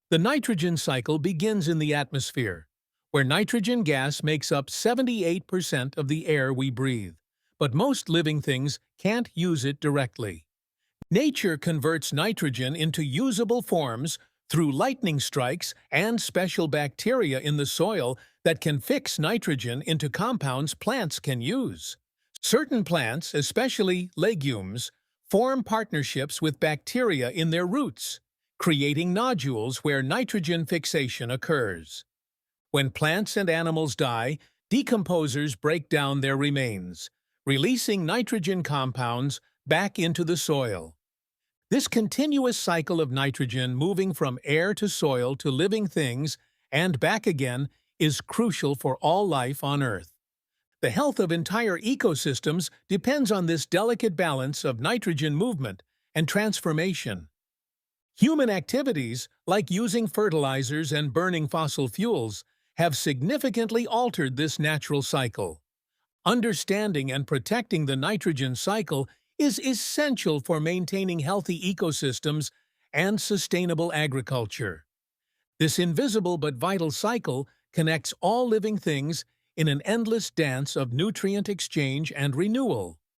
The nitrogen cycle begins in the atmosphere, where nitrogen gas makes up 78% of the air we breathe, but most living things can't use it directly. Nature converts nitrogen into usable forms through lightning strikes and special bacteria in the soil that can fix nitrogen into compounds plants can use. Certain plants, especially legumes, form partnerships with bacteria in their roots, creating nodules where nitrogen fixation occurs. When plants and animals die, decomposers break down their remains, releasing nitrogen compounds back into the soil. This continuous cycle of nitrogen moving from air to soil to living things and back again is crucial for all life on Earth. The health of entire ecosystems depends on this delicate balance of nitrogen movement and transformation. Human activities, like using fertilizers and burning fossil fuels, have significantly altered this natural cycle. Understanding and protecting the nitrogen cycle is essential for maintaining healthy ecosystems and sustainable agriculture. This invisible but vital cycle connects all living things in an endless dance of nutrient exchange and renewal.